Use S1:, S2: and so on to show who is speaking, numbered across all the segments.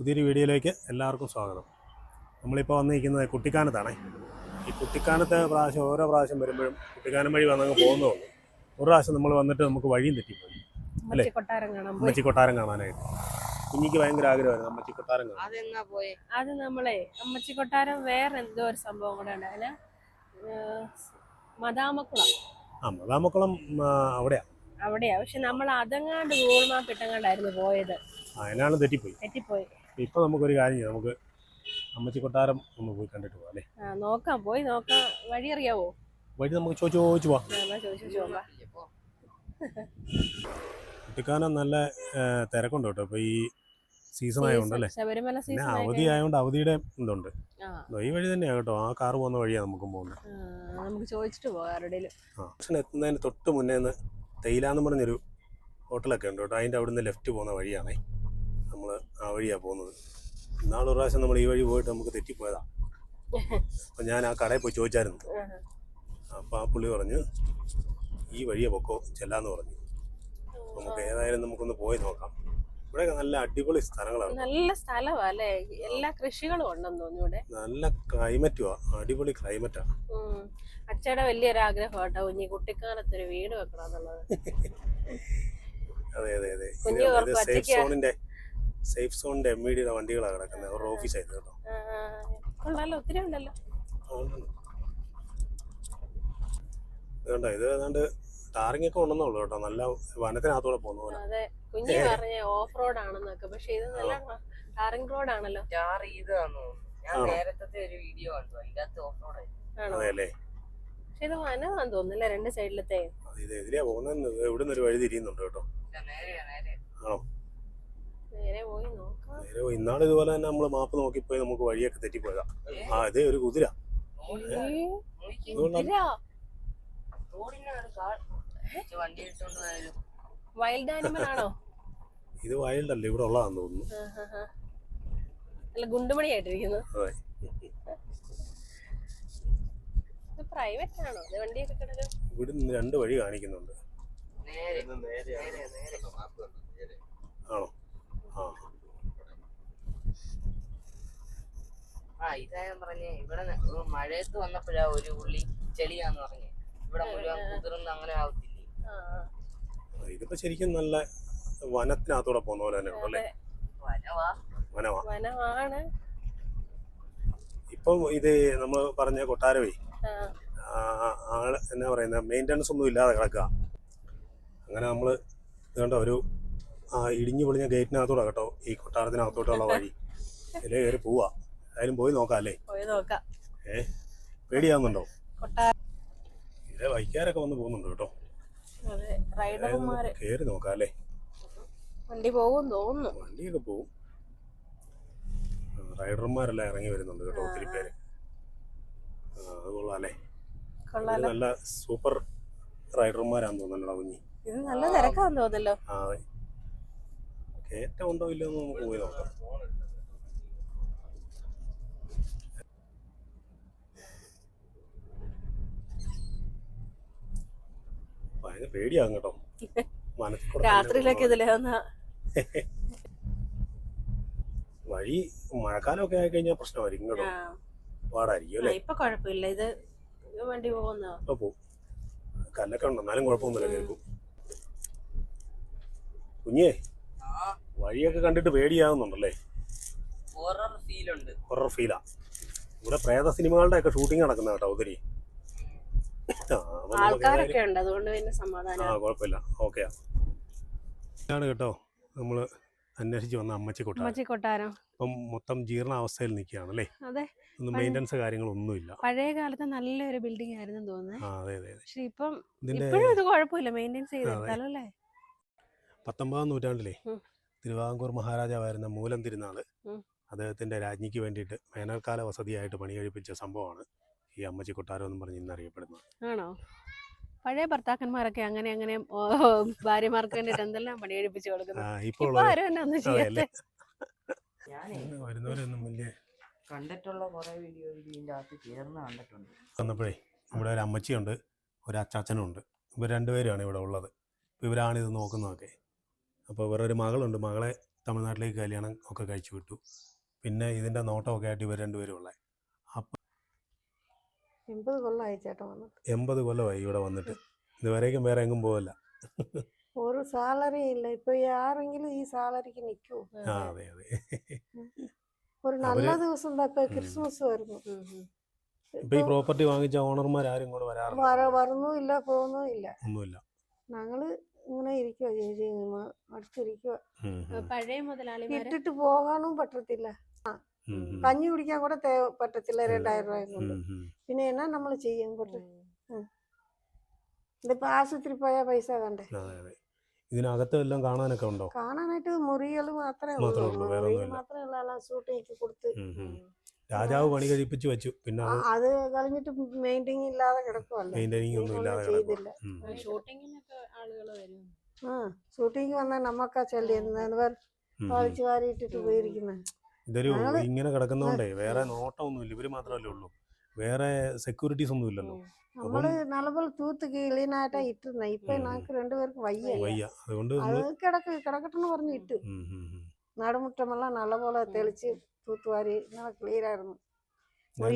S1: പുതിയൊരു വീഡിയോയിലേക്ക് എല്ലാവർക്കും സ്വാഗതം. നമ്മളിപ്പോൾ വന്നിരിക്കുന്നത് കുട്ടിക്കാനത്താണേ. ഈ കുട്ടിക്കാനത്തെ ഓരോ പ്രാവശ്യം വരുമ്പോഴും കുട്ടിക്കാനം വഴി വന്നങ്ങ് പോകുന്നതുള്ളൂ. ഒരു പ്രാവശ്യം നമ്മൾ വന്നിട്ട് നമുക്ക് വഴിയും തെറ്റിപ്പോയി അല്ലേ, അമ്മച്ചി കൊട്ടാരം കാണാനായിട്ട്. കുഞ്ഞിക്ക് ഭയങ്കര ആഗ്രഹമായിരുന്നു അമ്മച്ചി കൊട്ടാരം കാണാൻ.
S2: അത് നമ്മളെ അമ്മച്ചി കൊട്ടാരം വേറെ എന്തോ ഒരു സംഭവം കൂടെ ഉണ്ട്. മദാമക്കുളം.
S1: മദാമക്കുളം അവിടെയാ.
S2: പക്ഷെ നമ്മൾ അതങ്ങാണ്ട് ഗൂഗിൾ മാപ്പ് ഇട്ടങ്ങാണ്ടായിരുന്നു പോയത്.
S1: അതിനാണ് തെറ്റിപ്പോയി. ഇപ്പൊ നമുക്കൊരു കാര്യം ചെയ്യാം, നമുക്ക് അമ്മച്ചി കൊട്ടാരം ഒന്ന് പോയി കണ്ടിട്ട് പോവാം അല്ലേ.
S2: നോക്കാം, വഴി അറിയാവോ?
S1: വഴി നമുക്ക് ചോദിച്ചു പോവാം. കുട്ടിക്കാനം നല്ല തിരക്കുണ്ട് കേട്ടോ ഇപ്പൊ ഈ സീസൺ ആയതുകൊണ്ടല്ലേ, പിന്നെ അവധി ആയതുകൊണ്ട് അവധിയുടെ ഇതുണ്ട്. ഈ വഴി തന്നെയാ കേട്ടോ, ആ കാറ് പോകുന്ന വഴിയാണ് നമുക്കും പോകുന്നത്.
S2: നമുക്ക് ചോദിച്ചിട്ട് പോകാം.
S1: എത്തുന്നതിന് തൊട്ട് മുന്നേന്ന് തേയിലാന്ന് പറഞ്ഞൊരു ഹോട്ടലൊക്കെ ഉണ്ട് കേട്ടോ, അതിൻ്റെ അവിടുന്ന് ലെഫ്റ്റ് പോകുന്ന വഴിയാണേ. നമ്മൾ ആ വഴിയാണ് പോകുന്നത്. ഇന്നാളൊരു പ്രാവശ്യം നമ്മൾ ഈ വഴി പോയിട്ട് നമുക്ക് തെറ്റിപ്പോയതാണ്. അപ്പം ഞാൻ ആ കടയിൽ പോയി ചോദിച്ചായിരുന്നു. അപ്പം ആ പുള്ളി പറഞ്ഞു ഈ വഴിയെ പൊക്കോ ചെല്ലാന്ന് പറഞ്ഞു. നമുക്ക് ഏതായാലും നമുക്കൊന്ന് പോയി നോക്കാം. ഇവിടെയൊക്കെ നല്ല അടിപൊളി സ്ഥലങ്ങളാണ്.
S2: നല്ല സ്ഥലമല്ലേ, എല്ലാ കൃഷികളും ഉണ്ടെന്ന് തോന്നുന്നു ഇവിടെ.
S1: നല്ല ക്ലൈമറ്റുവാ, അടിപൊളി ക്ലൈമറ്റാ.
S2: അച്ഛയുടെ വലിയൊരു ആഗ്രഹം കേട്ടോ കുഞ്ഞി കുട്ടിക്കാനത്തൊരു വീട് വെക്കണം എന്നുള്ളത്.
S1: അതെ സേഫ് സോണിന്റെ MED വണ്ടികളാണ് കിടക്കുന്നത്. അവരുടെ ഓഫീസായിരുന്നു കേട്ടോ.
S2: ഒത്തിരി ഉണ്ടല്ലോ.
S1: ഇതുണ്ടോ, ഇത് ഏതാണ്ട് ടാറിംഗ് ഒക്കെ ഉണ്ടെന്നുള്ളൂ കേട്ടോ. നല്ല വനത്തിനകത്തൂടെ പോകുന്ന പോലെ.
S2: അതെ, കുഞ്ഞി പറഞ്ഞ ഓഫ് റോഡ് ആണെന്നൊക്കെ, പക്ഷെ ഇത് നല്ല ടാറിംഗ് റോഡ് ആണല്ലോ.
S1: അതെയല്ലേ,
S2: പക്ഷെ ഇത് വനമാണെന്ന് തോന്നുന്നില്ല രണ്ട് സൈഡിലത്തെ.
S1: ഇത് എതിരെയാ പോകുന്നത്, ഇവിടുന്ന് ഒരു വഴി തിരിയുന്നുണ്ട് കേട്ടോ. ആണോ,
S2: നേരെ പോയി നോക്കാം.
S1: നേരെ പോയി. ഇന്നാളെ ഇതുപോലെ തന്നെ നമ്മള് മാപ്പ് നോക്കിപ്പോയി നമുക്ക് വഴിയൊക്കെ തെറ്റിപ്പോയതാ. ഇതേ ഒരു കുതിര.
S2: വൈൽഡ് ആനിമൽ ആണോ?
S1: ഇത് വൈൽഡ് അല്ല, ഇവിടെ ഉള്ളതാന്ന് തോന്നുന്നു.
S2: നല്ല ഗുണ്ടുമണിയായിട്ടിരിക്കുന്നു. പ്രൈവറ്റ് ആണോ വണ്ടിയൊക്കെ കിടക്കുന്നത്?
S1: ഇവിടുന്ന് രണ്ട് വഴി കാണിക്കുന്നുണ്ട്. ആണോ?
S3: ഇതാ ഞാൻ പറഞ്ഞേ, ഇവിടെ മഴയത്ത് വന്നപ്പോഴാ ഒരു പുള്ളി ചെളിയാന്ന് പറഞ്ഞേ. ഇവിടെ മുഴുവൻ കുതിർന്ന് അങ്ങനെ ആവത്തില്ലേ.
S1: ഇതിപ്പോ ശരിക്കും നല്ല വനത്തിനകത്തൂടെ പോകുന്ന പോലെ തന്നെ ഉണ്ടല്ലേ.
S2: വനമാണ്.
S1: ഇപ്പം ഇത് നമ്മൾ പറഞ്ഞ കൊട്ടാരവേ എന്നാ പറയുന്ന മെയിൻ്റനൻസ് ഒന്നും ഇല്ലാതെ കിടക്കുക. അങ്ങനെ നമ്മള് ഇതുകൊണ്ടോ ഒരു ഇടിഞ്ഞു പൊളിഞ്ഞ ഗേറ്റിനകത്തൂടെ കേട്ടോ ഈ കൊട്ടാരത്തിനകത്തോട്ടുള്ള വഴി. ഇതിലേ കയറി പോവാ. ഏതായാലും പോയി നോക്കാം അല്ലേ. പേടിയാവുന്നുണ്ടോ? ഇതിലെ ബൈക്കാരൊക്കെ വന്ന് പോകുന്നുണ്ട് കേട്ടോ. കേറി നോക്കാം അല്ലേ. വണ്ടിയൊക്കെ പോവും. റൈഡർമാരെല്ലാം ഇറങ്ങി വരുന്നുണ്ട് കേട്ടോ, ഒത്തിരി പേര്. അത് കൊള്ളാം അല്ലേ. നല്ല സൂപ്പർ റൈഡർമാരാന്ന് തോന്നുന്നുണ്ടോ കുഞ്ഞി.
S2: ഇത് നല്ല തിരക്കാന്ന് തോന്നല്ലോ.
S1: അതെ, കയറ്റം ഉണ്ടോ ഇല്ലോ എന്ന് നമുക്ക് പോയി നോക്കാം. ഭയങ്കര പേടിയാകും കേട്ടോ
S2: രാത്രിയിലൊക്കെ ഇതിലെ
S1: വഴി. മഴക്കാലമൊക്കെ ആയി കഴിഞ്ഞാൽ പ്രശ്നമായിരിക്കും കേട്ടോ, പാടായിരിക്കും അല്ലേ.
S2: ഇപ്പൊ കുഴപ്പമില്ല, ഇത് വണ്ടി പോകുന്ന
S1: പോവും. കല്ലൊക്കെ ഉണ്ട്, എന്നാലും കുഴപ്പമൊന്നുമില്ല, കേൾക്കും. കുഞ്ഞേ, വഴിയൊക്കെ കണ്ടിട്ട് പേടിയാവുന്നുണ്ടല്ലേ. ഹൊറർ ഫീലാ. ഇവിടെ പ്രേത സിനിമകളുടെ ഒക്കെ ഷൂട്ടിംഗ് നടക്കുന്ന കേട്ടോ ഒത്തിരി.
S2: ആൾക്കാരൊക്കെ ഉണ്ട്, അതുകൊണ്ട് പിന്നെ സമാധാനം.
S1: കുഴപ്പമില്ല, ഓക്കെയാ. ഇതാണ് കേട്ടോ നമ്മള് അന്വേഷിച്ച് വന്ന അമ്മച്ചി കൊട്ടാരം. ഇപ്പം മൊത്തം ജീർണാവസ്ഥയിൽ നിൽക്കുകയാണ് അല്ലേ. ഒന്നും മെയിൻ്റനൻസ് കാര്യങ്ങളൊന്നുമില്ല.
S2: പഴയ കാലത്ത് നല്ലൊരു ബിൽഡിംഗ് ആയിരുന്നു തോന്നുന്നു.
S1: അതെ.
S2: പക്ഷെ ഇപ്പം ഇപ്പോഴും ഇത് കുഴപ്പമില്ല, മെയിൻ്റെനൻസ് ചെയ്തല്ലേ.
S1: 19-ാം നൂറ്റാണ്ടിലെ തിരുവിതാംകൂർ മഹാരാജാവായിരുന്ന മൂലം തിരുനാള് അദ്ദേഹത്തിന്റെ രാജ്ഞിക്ക് വേണ്ടിയിട്ട് വേനൽക്കാല വസതിയായിട്ട് പണി കഴിപ്പിച്ച സംഭവമാണ് ഈ അമ്മച്ചി കൊട്ടാരം എന്ന് പറഞ്ഞ് ഇന്ന് അറിയപ്പെടുന്നത്.
S2: ആണോ? പഴയ ഭർത്താക്കന്മാരൊക്കെ അങ്ങനെ ഭാര്യമാർക്ക് വേണ്ടിട്ട് എന്തെല്ലാം പണി കഴിപ്പിച്ചു കൊടുക്കുന്നു.
S1: വരുന്നവരൊന്നും വലിയ
S3: കണ്ടിട്ടുള്ള കുറെ വീഡിയോ ഇതിന്റെ അകത്ത് ചേർന്ന് കണ്ടിട്ടുണ്ട്.
S1: വന്നപ്പോഴേ ഇവിടെ ഒരു അമ്മച്ചിയുണ്ട്, ഒരു അച്ചാച്ചനും ഉണ്ട്. ഇവർ രണ്ടുപേരുമാണ് ഇവിടെ ഉള്ളത്. ഇവരാണ് ഇത് നോക്കുന്നതൊക്കെ. അപ്പോൾ ഇവരൊരു മകളുണ്ട്, മകളെ തമിഴ്നാട്ടിലേക്ക് കല്യാണം ഒക്കെ കഴിച്ചു വിട്ടു. പിന്നെ ഇതിൻ്റെ നോട്ടമൊക്കെ ആയിട്ട് ഇവർ രണ്ടുപേരും ഉള്ളത്. അപ്പം
S4: 80 കൊല്ലമായി ചേട്ടൻ വന്നിട്ട്.
S1: 80 കൊല്ലമായി ഇവിടെ വന്നിട്ട്. ഇതുവരേക്കും വേറെ എങ്ങും പോകല്ല.
S4: ഒരു സാലറി ഇല്ല. ഇപ്പൊ ആരെങ്കിലും ഈ സാലറിക്ക് നിൽക്കുമോ?
S1: ആ അതെ അതെ.
S4: ഒരു നല്ല ദിവസം ഇപ്പൊ ക്രിസ്മസ് വരുന്നു.
S1: ഇപ്പൊ ഈ പ്രോപ്പർട്ടി വാങ്ങിച്ച ഓണർമാർ ആരും ഇങ്ങോട്ട് വരാറില്ല.
S4: വരുന്നുമില്ല, പോകുന്നുമില്ല.
S1: ഒന്നുമില്ല.
S4: ഞങ്ങള് ഇങ്ങനെ ഇരിക്കുക, ചേച്ചി അടുത്തിരിക്കുക.
S2: പഴയ മുതലാളിമാര്
S4: ഇട്ടിട്ട് പോകാനും പറ്റത്തില്ല. കഞ്ഞി കുടിക്കാൻ കൂടെ പറ്റത്തില്ല 2000 രൂപ കൊണ്ട്. പിന്നെ എന്നാ നമ്മൾ ചെയ്യാൻ പറ്റും? ഇതിപ്പോ ആശുപത്രി പോയാൽ പൈസ വേണ്ടേ?
S1: ഇതിനകത്ത് എല്ലാം കാണാനൊക്കെ ഉണ്ടോ?
S4: കാണാനായിട്ട് മുറികൾ മാത്രമേ
S1: മാത്രമേ
S4: ഉള്ളൂ.
S1: ഉള്ളൂ, വേറെ
S4: മുറി
S1: ഒന്നുമില്ല.
S4: മാത്രമേ ഉള്ളൂ. എല്ലാം ഷൂട്ടിങ് കൊടുത്ത്
S1: രാജാവ് പണി കഴിപ്പിച്ച് വെച്ചു. പിന്നെ
S4: അത് കഴിഞ്ഞിട്ട് മെയിൻറ്റെയിൻ ഇല്ലാതെ കിടക്കുമല്ലോ.
S1: മെയിൻറ്റെയിനിങ് ഒന്നും ഇല്ലാതെ
S4: ചെയ്തില്ല.
S2: ഷൂട്ടിങ്ങിനൊക്കെ ആളുകൾ വരും.
S4: ഷൂട്ടിങ് വന്നാൽ നമുക്കാ ചെല്ലി വലിച്ചു വാരിയിട്ടിട്ട് പോയിരിക്കുന്നത്.
S1: ഇതൊരു ഇങ്ങനെ കിടക്കുന്നോണ്ടേ വേറെ നോട്ടമൊന്നുമില്ല. ഇവര് മാത്രമല്ലേ ഉള്ളൂ, വേറെ സെക്യൂരിറ്റീസ് ഒന്നും ഇല്ലല്ലോ.
S4: നമ്മള് നല്ലപോലെ തൂത്ത് ക്ലീനായിട്ടാ ഇട്ടിരുന്ന. ഇപ്പൊ ഞങ്ങൾക്ക് രണ്ടുപേർക്ക് വയ്യ.
S1: അതുകൊണ്ട്
S4: അത് കിടക്കട്ടെന്ന് പറഞ്ഞ് ഇട്ടു. നടുമുറ്റമെല്ലാം നല്ലപോലെ തെളിച്ച് തൂത്തുവാരി ക്ലീനായിരുന്നു.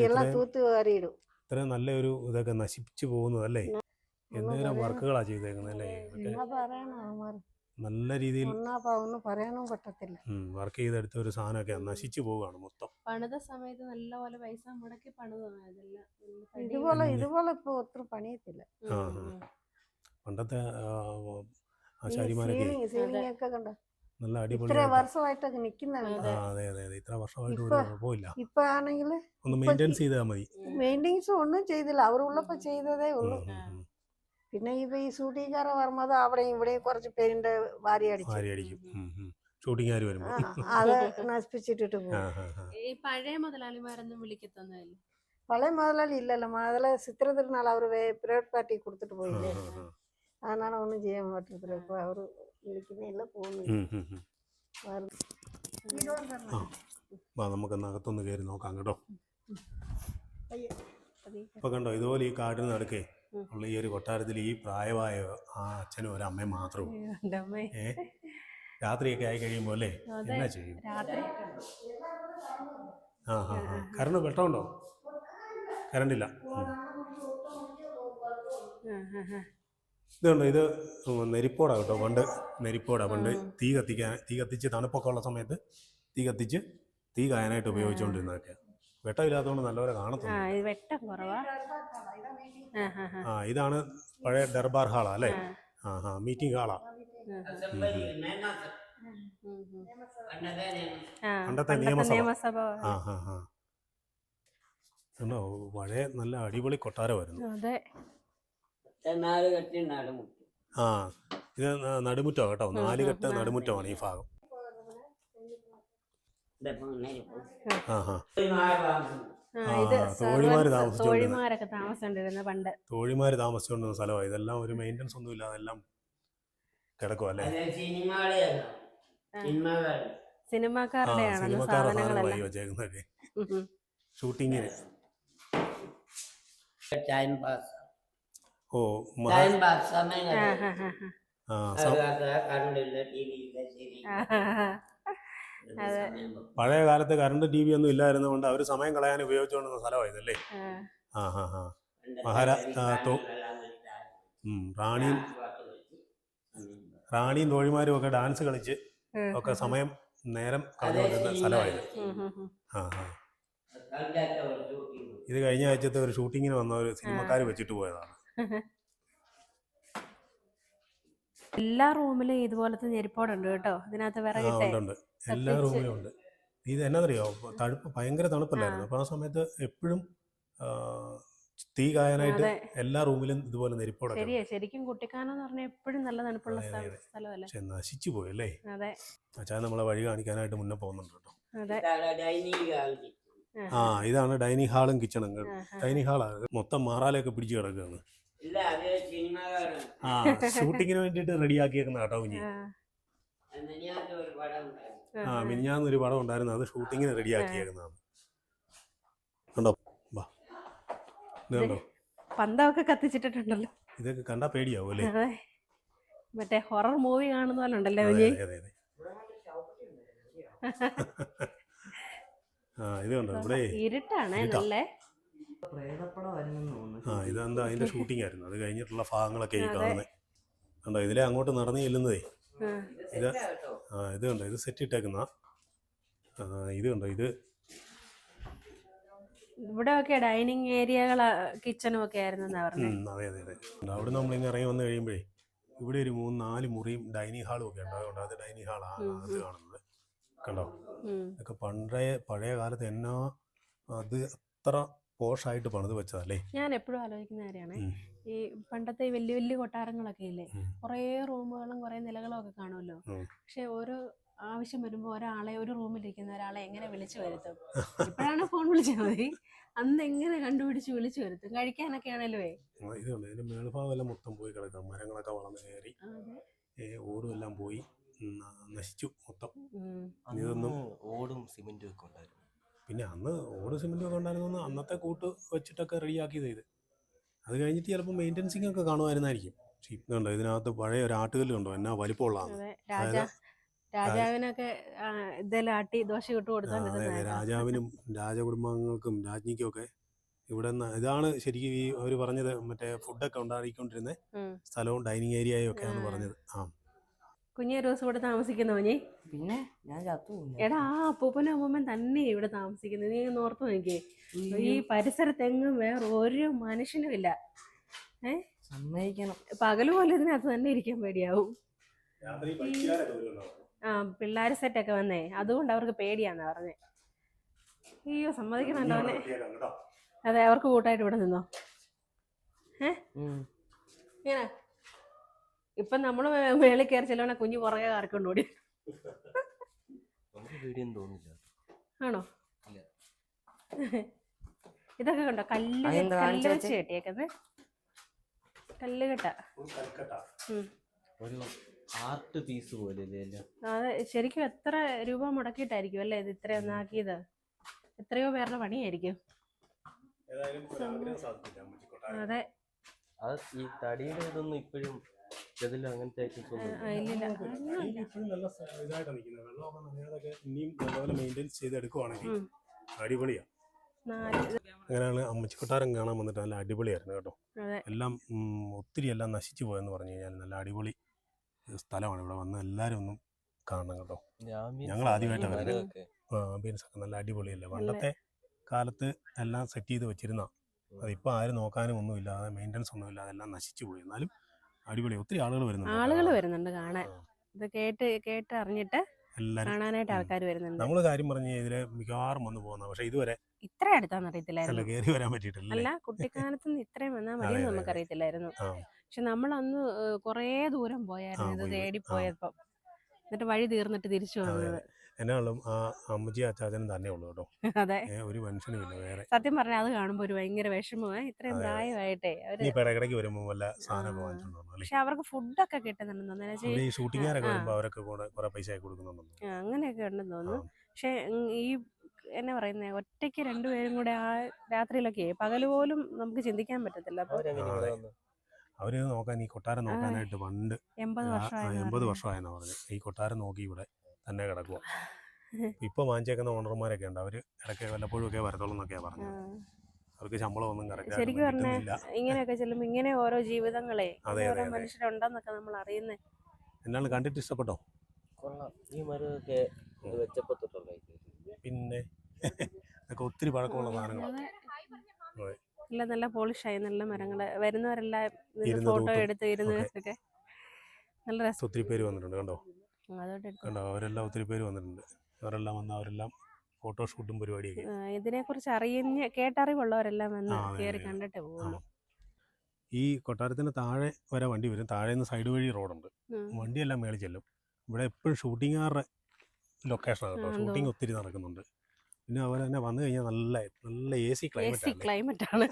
S4: എല്ലാം തൂത്ത് വാരിയിടും.
S1: ഇത്ര നല്ലൊരു ഇതൊക്കെ നശിപ്പിച്ചു പോകുന്നതല്ലേ. എന്തെങ്കിലും വർക്കുകളാ ചെയ്തേക്കുന്നത് അല്ലേ. നല്ല രീതിയിൽ
S4: ഒന്നും പറയാനും പറ്റത്തില്ല.
S1: വർക്ക് ചെയ്തെടുത്ത ഒരു സാധനമൊക്കെ നശിച്ചു പോവുകയാണ് മൊത്തം.
S2: പണിത സമയത്ത് നല്ലപോലെ പൈസ മുടക്കി പണിതാണ്.
S4: ഇതുപോലെ ഇപ്പൊ ഒത്തിരി പണിയത്തില്ല.
S1: പണ്ടത്തെ ആശാരിമാരൊക്കെ നല്ല അടിപൊളി.
S4: ഇത്ര വർഷമായിട്ടൊക്കെ നിൽക്കുന്നതാണ്.
S1: അതെ അതെ അതെ. ഇത്ര വർഷമായിട്ട് ഒരു കുഴപ്പമില്ല.
S4: ഇപ്പൊ ആണെങ്കിൽ
S1: ഒന്ന് മെയിൻറ്റെയിൻസ് ചെയ്താൽ മതി.
S4: മെയിൻറ്റെയിൻസ് ഒന്നും ചെയ്തില്ല. അവരുള്ളപ്പോ ചെയ്തതേ ഉള്ളൂ. പിന്നെ ഇപ്പൊ ഈ ഷൂട്ടിംഗുകാരെ വരുമ്പോൾ അവിടെയും ഇവിടെയും കുറച്ച് പേരിന്റെ വാരി
S1: അടിക്കും. ഷൂട്ടിംഗുകാർ വരുമ്പോ
S4: അത് നശിപ്പിച്ചിട്ടിട്ട് പോകും.
S2: ഈ പഴയ മുതലാളിമാരൊന്നും വിളിക്കത്തൊന്നുമില്ല.
S4: പഴയ മുതലാളി ഇല്ലല്ലോ. മുതല ചിത്ര തിരുനാൾ അവർ പ്രൈവറ്റ് പാർട്ടി കൊടുത്തിട്ട് പോയില്ലേ. അതിനാണ് ഒന്നും ചെയ്യാൻ പറ്റത്തില്ല. ഇപ്പൊ അവർ വിളിക്കുന്നില്ല, പോകുന്നില്ല.
S1: നമുക്ക് അകത്തൊന്ന് കയറി നോക്കാം കേട്ടോ. ഇപ്പൊ കണ്ടോ, ഇതുപോലെ ഈ കാടിന് നടക്കേ ഉള്ള ഈ ഒരു കൊട്ടാരത്തിൽ ഈ പ്രായമായ ആ അച്ഛനും ഒരു അമ്മയും മാത്രമേ. രാത്രിയൊക്കെ ആയി കഴിയുമ്പോ അല്ലേ എന്നാ ചെയ്യും? കറണ്ട് വെട്ടമുണ്ടോ? കറണ്ടില്ല. ഇതുണ്ടോ, ഇത് നെരിപ്പോടാ കേട്ടോ. പണ്ട് തീ കത്തിച്ച് തണുപ്പൊക്കെ ഉള്ള സമയത്ത് തീ കായാനായിട്ട് ഉപയോഗിച്ചുകൊണ്ടിരുന്നതൊക്കെ. വെട്ടമില്ലാത്തതുകൊണ്ട് നല്ലപോലെ കാണത്തുള്ളൂ. ഇതാണ് പഴയ ദർബാർ ഹാളാ അല്ലേ. മീറ്റിംഗ് ഹാളാ. പണ്ടത്തെ നിയമസഭ. കണ്ടോ, പഴയ നല്ല അടിപൊളി കൊട്ടാരമായിരുന്നു. ഇത് നടുമുറ്റോ കേട്ടോ. 4 കെട്ട് നടുമുറ്റമാണ് ഈ ഭാഗം.
S2: തോഴിമാരൊക്കെ താമസിച്ചോണ്ടിരുന്ന പണ്ട്.
S1: തോഴിമാര് താമസിച്ചോണ്ടിരുന്ന സ്ഥലമാണ്. ഇതെല്ലാം ഒരു മെയിൻ്റെനൻസ് ഒന്നും ഇല്ലാതെ എല്ലാം കിടക്കും അല്ലേ.
S2: സിനിമാക്കാരുടെ
S1: വെച്ചേക്കുന്നതൊക്കെ ഷൂട്ടിങ്ങിന്. പഴയ കാലത്ത് കറണ്ട് TV ഒന്നും ഇല്ലായിരുന്നതുകൊണ്ട് അവർ സമയം കളയാൻ ഉപയോഗിച്ചുകൊണ്ടിരുന്ന സ്ഥലമാണ് ഇതല്ലേ. റാണിയും തോഴിമാരും ഒക്കെ ഡാൻസ് കളിച്ച് ഒക്കെ നേരം കളഞ്ഞുകൊണ്ടിരുന്ന സ്ഥലമായത്. ഇത് കഴിഞ്ഞ ആഴ്ചത്തെ ഒരു ഷൂട്ടിങ്ങിന് വന്ന ഒരു സിനിമക്കാർ വെച്ചിട്ട് പോയതാണ്.
S2: എല്ലാ റൂമിലും ഇതുപോലത്തെ ഞെരിപ്പോടുണ്ട് കേട്ടോ. ഇതിനകത്ത് വിറകിട്ട്
S1: എല്ലാ റൂമിലും ഉണ്ട്. ഇത് എന്നാന്നറിയോ, ഭയങ്കര തണുപ്പല്ലായിരുന്നു. അപ്പൊ ആ സമയത്ത് എപ്പോഴും തീ കായാനായിട്ട് എല്ലാ റൂമിലും ഇതുപോലെ നെരിപ്പോടൊക്കെ.
S2: ശരിക്കും കുട്ടിക്കാനെന്ന് പറഞ്ഞാൽ എപ്പോഴും നല്ല തണുപ്പുള്ള സ്ഥലമല്ലേ.
S1: പക്ഷെ നശിച്ചു പോയല്ലേ. അച്ഛാ നമ്മളെ വഴി കാണിക്കാനായിട്ട് മുന്നേ പോകുന്നുണ്ട് കേട്ടോ. ഇതാണ് ഡൈനിങ് ഹാളും കിച്ചണും. ഡൈനിങ് ഹാളാ മൊത്തം മാറാലൊക്കെ പിടിച്ചു കിടക്കുകയാണ്. ഷൂട്ടിങ്ങിന് വേണ്ടിട്ട് റെഡിയാക്കിയേക്കുന്ന കേട്ടോ കുഞ്ഞി. മിനിഞ്ഞാന്നൊരു പടം ഉണ്ടായിരുന്നു, അത് ഷൂട്ടിങ്ങിന് റെഡിയാക്കിയേക്കുന്നതാണ്. കണ്ടോ, ഇതുണ്ടോ
S2: പന്തമൊക്കെ കത്തിച്ചിട്ടുണ്ടല്ലോ.
S1: ഇതൊക്കെ കണ്ടാ പേടിയാവും അല്ലേ.
S2: മറ്റേ ഹൊറർ മൂവി കാണുന്ന പോലെ ഉണ്ടല്ലോ.
S1: ഇത് കണ്ടോ ഇവിടെ
S2: ഇരുട്ടാണ്
S1: ഇരുട്ടാ.
S2: നല്ല.
S3: പ്രേതപ്പടമായിരുന്നെന്ന് തോന്നുന്നു.
S1: ഇതെന്താ അതിന്റെ ഷൂട്ടിംഗ് ആയിരുന്നു. അത് കഴിഞ്ഞിട്ടുള്ള ഭാഗങ്ങളൊക്കെ ഈ
S2: അതെ.
S1: കാണുന്നത് കണ്ടോ. ഇതിലെ അങ്ങോട്ട് നടന്നു ചെല്ലുന്നതേ ഇത്
S3: കേട്ടോ
S1: ഇത് കണ്ടോ. ഇത് സെറ്റ് ഇട്ടേക്കുന്ന ഇത് കണ്ടോ. ഇത്
S2: ഇവിടെ ഒക്കെ ഡൈനിങ് ഏരിയകള് കിച്ചണും ഒക്കെ ആയിരുന്നെന്നാ പറഞ്ഞത്.
S1: അതെ അതെ അതെ. അവിടെ നമ്മളിങ്ങനെ ഇറങ്ങി വന്നു കഴിയുമ്പോഴേ ഇവിടെ ഒരു 3-4 മുറിയും ഡൈനിങ് ഹാളും ഒക്കെ ഉണ്ട്. അതുകൊണ്ട് അത് ഡൈനിങ് ഹാളാണ് അത് കാണുന്നത്. കണ്ടോ. ഇതൊക്കെ പഴയ കാലത്ത് എന്നാ അത് അത്ര പോഷായിട്ട് പണിത് വെച്ചതല്ലേ.
S2: ഞാൻ എപ്പോഴും ആലോചിക്കുന്ന കാര്യമാണ്, ഈ പണ്ടത്തെ ഈ വലിയ വലിയ കൊട്ടാരങ്ങളൊക്കെ ഇല്ലേ, കുറേ റൂമുകളും കുറേ നിലകളും ഒക്കെ കാണുമല്ലോ. പക്ഷെ ഓരോ ആവശ്യം വരുമ്പോൾ ഒരാളെ ഒരു റൂമിലിരിക്കുന്ന ഒരാളെ എങ്ങനെ വിളിച്ചു വരുത്തും? ഇപ്പോഴാണ് ഫോൺ വിളിച്ചാൽ മതി, അന്ന് എങ്ങനെ കണ്ടുപിടിച്ച് വിളിച്ചു വരുത്തും? കഴിക്കാനൊക്കെ ആണല്ലേ.
S1: ഇതുണ്ട്. ഇതിന്റെ മേൽഭാഗം എല്ലാം മൊത്തം പോയി കിടക്കാം. മരങ്ങളൊക്കെ വളർന്ന് കയറി ഓടും എല്ലാം പോയി നശിച്ചു മൊത്തം. ഇതൊന്നും
S5: ഓടും സിമെന്റും ഒക്കെ ഉണ്ടായിരുന്നു.
S1: പിന്നെ അന്ന് ഓടും സിമെന്റും ഒക്കെ ഉണ്ടായിരുന്നു. അന്നത്തെ കൂട്ട് വെച്ചിട്ടൊക്കെ റെഡിയാക്കിയത് ഇത്. അത് കഴിഞ്ഞിട്ട് ചിലപ്പോൾ മെയിൻ്റെനൻസിങ് ഒക്കെ കാണുമായിരുന്നായിരിക്കും. പക്ഷേ ഇതുണ്ടോ, ഇതിനകത്ത് പഴയ ഒരു ആട്ടുകല്ലുണ്ടോ, എന്നാ വലിപ്പമുള്ളതാണ്.
S2: രാജാവിനൊക്കെ ഇതെല്ലാം ആട്ടി ദോശ ഇട്ട് കൊടുത്താൽ
S1: രാജാവിനും രാജകുടുംബാംഗങ്ങൾക്കും രാജ്ഞിക്കും ഒക്കെ ഇവിടെ ഇതാണ് ശരിക്കും ഈ അവർ പറഞ്ഞത്. മറ്റേ ഫുഡൊക്കെ ഉണ്ടാക്കിക്കൊണ്ടിരുന്ന സ്ഥലവും ഡൈനിങ് ഏരിയയും ഒക്കെയാണ് പറഞ്ഞത്.
S2: കുഞ്ഞേ ദിവസം ഇവിടെ താമസിക്കുന്ന കുഞ്ഞി.
S3: പിന്നെ ഞാൻ ചത്തു.
S2: എടാ ആ അപ്പൂപ്പനും അമ്മൂമ്മൻ തന്നെ ഇവിടെ താമസിക്കുന്നത്. നീ ഓർത്ത് നോക്കിയേ, ഈ പരിസരത്തെങ്ങും വേറെ ഒരു മനുഷ്യനും ഇല്ല.
S3: സമ്മതിക്കണം.
S2: പകല് പോലെ ഇതിനകത്ത് തന്നെ ഇരിക്കാൻ പേടിയാവും. പിള്ളേർ സെറ്റൊക്കെ വന്നേ, അതുകൊണ്ട് അവർക്ക് പേടിയാന്നാ പറഞ്ഞേ. അയ്യോ സമ്മതിക്കണല്ലോ അവനെ. അതെ, അവർക്ക് കൂട്ടായിട്ട് ഇവിടെ നിന്നോ. ഇങ്ങനെ ഇപ്പൊ നമ്മള് മേളിൽ കയറി ചെല്ലണ കുഞ്ഞു പുറകെ കറക്കൊണ്ട് ഓടി. ആണോ? ഇതൊക്കെ കണ്ടോ, കല്ല് വെച്ച് കെട്ടിയേക്കുന്നത്. കല്ല് കെട്ട
S5: ഒരു ആർട്ട് പീസ് പോലെ.
S2: അതെ, ശരിക്കും എത്ര രൂപ മുടക്കിയിട്ടായിരിക്കും അല്ലേ ഇത് ഇത്ര ഒന്നാക്കിയത്? എത്രയോ പേരുടെ പണിയായിരിക്കും. അതെ,
S5: ഈ തടിയുടെ ഇതൊന്നും ഇപ്പോഴും അങ്ങനത്തെ ഐറ്റംസ് ഒന്നും
S1: അടിപൊളിയാ. അങ്ങനെയാണ് അമ്മച്ചി കൊട്ടാരം കാണാൻ വന്നിട്ട് നല്ല അടിപൊളിയായിരുന്നു കേട്ടോ. എല്ലാം ഒത്തിരി എല്ലാം നശിച്ചു പോയെന്ന് പറഞ്ഞു കഴിഞ്ഞാൽ നല്ല അടിപൊളി സ്ഥലമാണ്. ഇവിടെ വന്ന് എല്ലാവരും ഒന്നും കാണണം കേട്ടോ. ഞങ്ങൾ ആദ്യമായിട്ടാണ് വരുന്നത്. ആംബിയൻസ് ഒക്കെ നല്ല അടിപൊളിയല്ലേ. പണ്ടത്തെ കാലത്ത് എല്ലാം സെറ്റ് ചെയ്ത് വെച്ചിരുന്ന അതിപ്പോൾ ആരും നോക്കാനും ഒന്നുമില്ലാതെ മെയിൻ്റനൻസ് ഒന്നുമില്ലാതെ എല്ലാം നശിച്ചു പോയി. എന്നാലും അടിപൊളി. ഒത്തിരി ആളുകൾ
S2: വരുന്നുണ്ട് കാണാൻ. ഇത് കേട്ട് അറിഞ്ഞിട്ട് കാണാനായിട്ട് ആൾക്കാർ വരുന്നുണ്ട്.
S1: നമ്മള് കാര്യം പറഞ്ഞ ഇതിലെ മിക്കവാറും വന്നു പോകുന്ന, പക്ഷെ ഇതുവരെ
S2: ഇത്ര അടുത്താന്ന് അറിയത്തില്ലായിരുന്നു.
S1: കയറി വരാൻ പറ്റിയിട്ടില്ല.
S2: അല്ല, കുട്ടിക്കാലത്ത് നിന്ന് ഇത്രയും വന്നാൽ മതിയെന്ന് നമുക്കറിയത്തില്ലായിരുന്നു. പക്ഷെ നമ്മളന്ന് കുറേ ദൂരം പോയായിരുന്നു ഇത് തേടി പോയപ്പോ. എന്നിട്ട് വഴി തീർന്നിട്ട് തിരിച്ചു വന്നത്.
S1: എന്നാലും ആ അമ്മച്ചി അച്ചാച്ചനും തന്നെ ഉള്ളു കേട്ടോ.
S2: അതെ,
S1: ഒരു മനുഷ്യനും ഇല്ല വേറെ.
S2: സത്യം പറഞ്ഞാൽ അത് കാണുമ്പോ ഒരു ഭയങ്കര വിഷമമാണ്. ഇത്രയും പ്രായമായിട്ടേ
S1: ഇടയ്ക്കിടയ്ക്ക് വരുമ്പോ വല്ല സാധനം വാങ്ങിച്ചോണ്ടോ.
S2: പക്ഷെ അവർക്ക് ഫുഡൊക്കെ കിട്ടുന്നുണ്ടെന്ന്
S1: ഈ ഷൂട്ടിങ്ങാരൊക്കെ വരുമ്പോ അവരൊക്കെ കൂടെ കുറെ പൈസ കൊടുക്കുന്നുണ്ടോ.
S2: അങ്ങനെയൊക്കെ ഉണ്ടെന്ന് തോന്നുന്നു. പക്ഷെ ഈ എന്നാ പറയുന്നേ, ഒറ്റയ്ക്ക് രണ്ടുപേരും കൂടെ ആ രാത്രിയിലൊക്കെ പകല് പോലും നമുക്ക് ചിന്തിക്കാൻ പറ്റത്തില്ല. അപ്പൊ
S1: അവര് നോക്കാൻ, ഈ കൊട്ടാരം നോക്കാനായിട്ട് പണ്ട് 80 വർഷമായെന്നാ പറഞ്ഞത്. ഈ കൊട്ടാരം നോക്കി ഇവിടെ തന്നെ കിടക്കുക. ഇപ്പൊ വാങ്ങിച്ചേക്കുന്ന ഓണർമാരൊക്കെ ഉണ്ട്. അവര് ഇടയ്ക്ക് വല്ലപ്പോഴും ഒക്കെ വരത്തുള്ളൂ എന്നൊക്കെയാ പറഞ്ഞത്. അവർക്ക് ശമ്പളം ഒന്നും കറക്റ്റ്
S2: ശരിക്കും പറഞ്ഞാൽ ഇങ്ങനെയൊക്കെ ചെല്ലുമ്പോ ഇങ്ങനെ ഓരോ ജീവിതങ്ങളെ ഓരോ മനുഷ്യരുണ്ടെന്നൊക്കെ നമ്മൾ അറിയുന്നേ.
S1: എന്നാണ് കണ്ടിട്ട് ഇഷ്ടപ്പെട്ടോ? പിന്നെ ഇതൊക്കെ ഒത്തിരി പഴക്കമുള്ള സാധനങ്ങളാണ്.
S2: എല്ലാം നല്ല പോളിഷായി, നല്ല മരങ്ങള്. വരുന്നവരെല്ലാം ഫോട്ടോ എടുത്ത് ഇരുന്നൊക്കെ നല്ല രസം.
S1: ഒത്തിരി പേര് വന്നിട്ടുണ്ട് കണ്ടോ. കണ്ടോ, അവരെല്ലാം ഒത്തിരി പേര് വന്നിട്ടുണ്ട്. അവരെല്ലാം ഫോട്ടോഷൂട്ടും പരിപാടിയൊക്കെ.
S2: ഇതിനെ കുറിച്ച് കേട്ടറിവുള്ളവരെല്ലാം വന്ന് കയറി കണ്ടിട്ട് പോകുന്നു.
S1: ഈ കൊട്ടാരത്തിന് താഴെ വരെ വണ്ടി വരും. താഴെ നിന്ന് സൈഡ് വഴി റോഡുണ്ട്. വണ്ടിയെല്ലാം മേളിൽ ചെല്ലും. ഇവിടെ എപ്പോഴും ഷൂട്ടിങ്ങുകാരുടെ ലൊക്കേഷനാണ് കേട്ടോ. ഷൂട്ടിംഗ് ഒത്തിരി നടക്കുന്നുണ്ട്. പിന്നെ അതുപോലെ തന്നെ വന്നു കഴിഞ്ഞാൽ നല്ല AC
S2: ക്ലൈമറ്റ് ആണ്.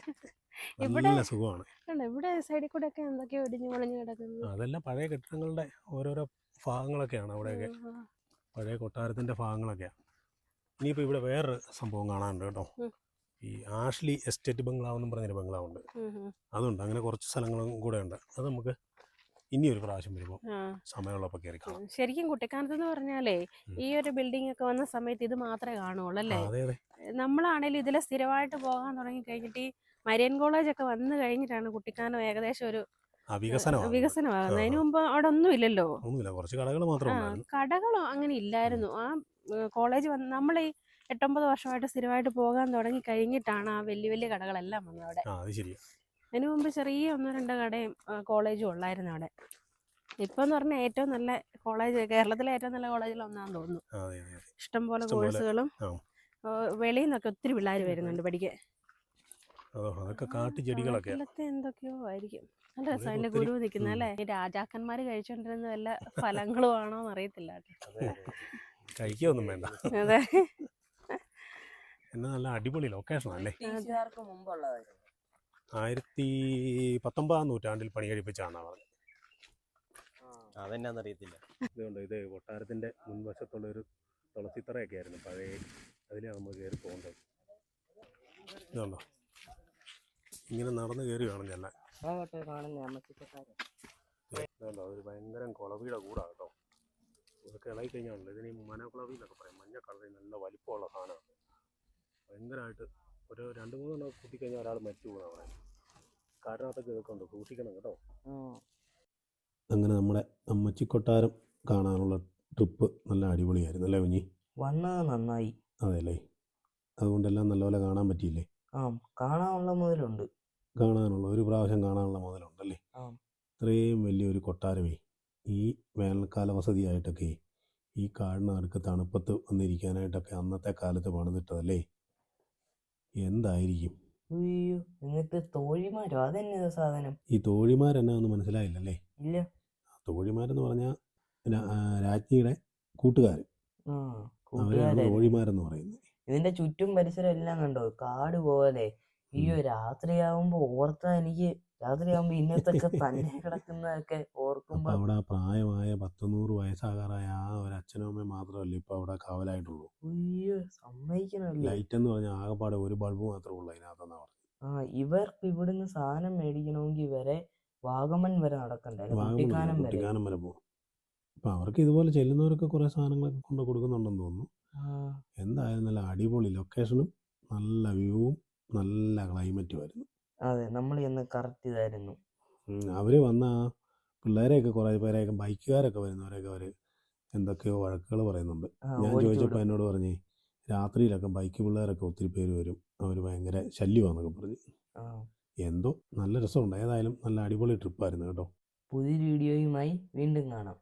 S1: നല്ല സുഖമാണ്.
S2: ഇവിടെ സൈഡിൽ കൂടെ ഒക്കെ എന്തൊക്കെയോ ഇടിഞ്ഞു പൊളിഞ്ഞു കിടക്കുന്നു.
S1: അതെല്ലാം പഴയ കെട്ടിടങ്ങളുടെ ഓരോരോ ഭാഗങ്ങളൊക്കെയാണ്. അവിടെയൊക്കെ പഴയ കൊട്ടാരത്തിന്റെ ഭാഗങ്ങളൊക്കെയാണ്. ഇനിയിപ്പോൾ ഇവിടെ വേറൊരു സംഭവം കാണാനുണ്ട് കേട്ടോ. ഈ ആഷ്ലി എസ്റ്റേറ്റ് ബംഗ്ലാവ് എന്നും പറഞ്ഞൊരു ബംഗ്ലാവുണ്ട്. അതുണ്ട്. അങ്ങനെ കുറച്ച് സ്ഥലങ്ങളും കൂടെ ഉണ്ട്. അത് നമുക്ക് ഇനി ഒരു പ്രാവശ്യം വരുമ്പോൾ
S2: ആ.
S1: സമയമുള്ളപ്പോൾ കയറി കാണാം.
S2: ശരിക്കും കുട്ടിക്കാനത്ത് എന്ന് പറഞ്ഞാലേ ഈ ഒരു ബിൽഡിംഗ് ഒക്കെ വന്ന സമയത്ത് ഇത് മാത്രമേ കാണുള്ളൂ
S1: ആ,
S2: അല്ലേ?
S1: അതെ അതെ.
S2: നമ്മളാണേലും ഇതിലെ സ്ഥിരമായിട്ട് പോകാൻ തുടങ്ങി കഴിഞ്ഞിട്ട് ഈ മരിയൻ കോളേജ് ഒക്കെ വന്നു കഴിഞ്ഞിട്ടാണ് കുട്ടിക്കാനം ഏകദേശം ഒരു വികസനമാകുന്നത്. അതിനു മുമ്പ് അവിടെ ഒന്നും ഇല്ലല്ലോ.
S1: ഒന്നുമില്ല, കുറച്ച് കടകൾ മാത്രമേ ഉണ്ടായിരുന്നു.
S2: കടകളോ അങ്ങനെ ഇല്ലായിരുന്നു. ആ കോളേജ് വന്ന് നമ്മൾ ഈ 8-9 വർഷമായിട്ട് സ്ഥിരമായിട്ട് പോകാൻ തുടങ്ങി കഴിഞ്ഞിട്ടാണ് ആ വലിയ വലിയ കടകളെല്ലാം വന്നത് അവിടെ.
S1: ആ, അത് ശരിയാ.
S2: അതിനു മുമ്പ് ചെറിയ 1-2 കടയും കോളേജും ഉള്ളായിരുന്നു അവിടെ. ഇപ്പൊ എന്ന് പറഞ്ഞാൽ ഏറ്റവും നല്ല കോളേജ്, കേരളത്തിലെ ഏറ്റവും നല്ല കോളേജിൽ ഒന്നാന്ന് തോന്നുന്നു.
S1: അതെ അതെ അതെ.
S2: ഇഷ്ടംപോലെ
S1: ഇഷ്ടംപോലെ,
S2: കോഴ്സുകളും
S1: ആ.
S2: വെളിയിൽ നിന്നൊക്കെ ഒത്തിരി പിള്ളേർ വരുന്നുണ്ട് പഠിക്കാൻ.
S1: അതൊക്കെ കാട്ടുചെടികളൊക്കെ.
S2: കാട്ടിലത്തെ എന്തൊക്കെയോ ആയിരിക്കും. നല്ല രസം അതിന്റെ
S1: ഒത്തിരി,
S2: കുരു നിൽക്കുന്ന അല്ലേ? ഈ രാജാക്കന്മാര് കഴിച്ചോണ്ടിരുന്ന വല്ല ഫലങ്ങളും ആണോ എന്നറിയത്തില്ല കേട്ടോ.
S1: കഴിക്കൊന്നും വേണ്ട.
S2: അതെ.
S1: എന്നാ നല്ല അടിപൊളി ലൊക്കേഷൻ അല്ലേ?
S3: ബ്രിട്ടീഷുകാർക്ക് മുമ്പുള്ളതായിരുന്നു.
S1: 19-ാം നൂറ്റാണ്ടിൽ പണി കഴിപ്പിച്ചാണ് പറഞ്ഞത്.
S5: അതെന്നാന്നറിയത്തില്ല.
S1: ഇതുകൊണ്ട് ഇത് കൊട്ടാരത്തിന്റെ മുൻവശത്തുള്ള ഒരു തുളസിത്തറയൊക്കെ ആയിരുന്നു പഴയ. അതിലാണ് നമ്മൾ കയറി പോകേണ്ടത്. ഇതുണ്ടോ, ഇങ്ങനെ നടന്ന് കയറി വേണം ചെല്ലാൻ. ഇതുണ്ടോ, ഒരു ഭയങ്കര കുളവിയുടെ കൂടാണ് കേട്ടോ. ഇതൊക്കെ ഇളകി കഴിഞ്ഞാണല്ലോ ഇതിന് മനക്കുളവി എന്നൊക്കെ പറയും. മഞ്ഞ കളറിൽ നല്ല വലിപ്പമുള്ള സാധനമാണ്. ഭയങ്കരമായിട്ട് ഒരു 2-3 എണ്ണം കുത്തിക്കഴിഞ്ഞാൽ ഒരാൾ മരിച്ചു പോകുന്ന പറയുന്നത്. കാട്ടിനകത്തൊക്കെ ഇതൊക്കെ ഉണ്ട്, സൂക്ഷിക്കണം കേട്ടോ. അങ്ങനെ നമ്മുടെ അമ്മച്ചിക്കൊട്ടാരം കാണാനുള്ള ട്രിപ്പ് നല്ല അടിപൊളിയായിരുന്നു അല്ലേ കുഞ്ഞി?
S6: വന്നത് നന്നായി.
S1: അതെ അല്ലേ? അതുകൊണ്ടെല്ലാം നല്ലപോലെ കാണാൻ പറ്റിയില്ലേ?
S6: ആ, കാണാനുള്ള മുതലുണ്ട്.
S1: കാണാനുള്ള ഒരു പ്രാവശ്യം കാണാനുള്ള മുതലുണ്ടല്ലേ?
S6: ആ.
S1: ഇത്രയും വലിയൊരു കൊട്ടാരമേ ഈ വേനൽക്കാല വസതിയായിട്ടൊക്കെ ഈ കാടിനടുക്ക് തണുപ്പത്ത് വന്നിരിക്കാനായിട്ടൊക്കെ അന്നത്തെ കാലത്ത് പണിതിട്ടതല്ലേ? എന്തായിരിക്കും?
S6: അയ്യോ, എന്നിട്ട് തോഴിമാരോ? അതെന്നാ സാധനം?
S1: ഈ തോഴിമാരെന്നാന്ന് മനസ്സിലായില്ലല്ലേ?
S6: ഇല്ല.
S1: തോഴിമാരെന്ന് പറഞ്ഞാൽ രാജ്ഞിയുടെ കൂട്ടുകാർ,
S6: ആ,
S1: അവരെയാണ്
S6: കൂട്ടുകാരെ.
S1: തോഴിമാരെന്ന് പറയുന്നത്.
S6: ഇതിന്റെ ചുറ്റും പരിസരം എല്ലാം കണ്ടോ? കാട് പോലെ. അയ്യോ, രാത്രിയാവുമ്പോ ഓർത്താ എനിക്ക് രാത്രിയാവുമ്പോ ഇന്നത്തൊക്കെ തന്നെ കിടക്കുന്നതൊക്കെ
S1: അപ്പൊ
S6: ഓർക്കുമ്പോ.
S1: അവിടെ പ്രായമായ 10-100 വയസ്സാകാറായ ആ ഒരു അച്ഛനും അമ്മയും മാത്രമല്ല ഇപ്പൊ അവിടെ കാവലായിട്ടുള്ളൂ.
S6: അയ്യോ, സമ്മതിക്കണല്ലേ.
S1: ലൈറ്റ് എന്ന് പറഞ്ഞാൽ ആകെപ്പാടെ ഒരു ബൾബ് മാത്രമേ ഉള്ളൂ അതിനകത്തെന്നാ പറഞ്ഞു.
S6: ആ, ഇവർക്ക് ഇവിടുന്ന് സാധനം മേടിക്കണമെങ്കിൽ വരെ വാഗമൺ വരെ നടക്കണ്ടേ? കുട്ടിക്കാനം വരെ.
S1: കുട്ടിക്കാനം വരെ പോകും. അപ്പൊ അവർക്ക് ഇതുപോലെ ചെല്ലുന്നവരൊക്കെ കുറെ സാധനങ്ങളൊക്കെ കൊണ്ട് കൊടുക്കുന്നുണ്ടെന്ന് തോന്നുന്നു.
S6: ആ,
S1: എന്തായാലും നല്ല അടിപൊളി ലൊക്കേഷനും നല്ല വ്യൂവും നല്ല ക്ലൈമറ്റും ആയിരുന്നു.
S6: അതെ, നമ്മൾ ഇന്ന് കറക്റ്റ് ഇതായിരുന്നു.
S1: അവര് വന്ന ആ പിള്ളേരെയൊക്കെ കുറേ പേരെയൊക്കെ ബൈക്കുകാരൊക്കെ വരുന്നവരെയൊക്കെ അവർ എന്തൊക്കെയോ വഴക്കുകൾ പറയുന്നുണ്ട്. ഞാൻ
S6: ഓടിച്ചു
S1: ചോദിച്ചപ്പോൾ
S6: വിടും.
S1: എന്നോട് പറഞ്ഞേ രാത്രിയിലൊക്കെ ബൈക്ക് പിള്ളേരൊക്കെ ഒത്തിരി പേര് വരും, അവർ ഭയങ്കര ശല്യമാണെന്നൊക്കെ പറഞ്ഞു.
S6: ആ,
S1: എന്തോ നല്ല രസമുണ്ട്. ഏതായാലും നല്ല അടിപൊളി ട്രിപ്പായിരുന്നു കേട്ടോ.
S6: പുതിയ വീഡിയോയുമായി വീണ്ടും കാണാം.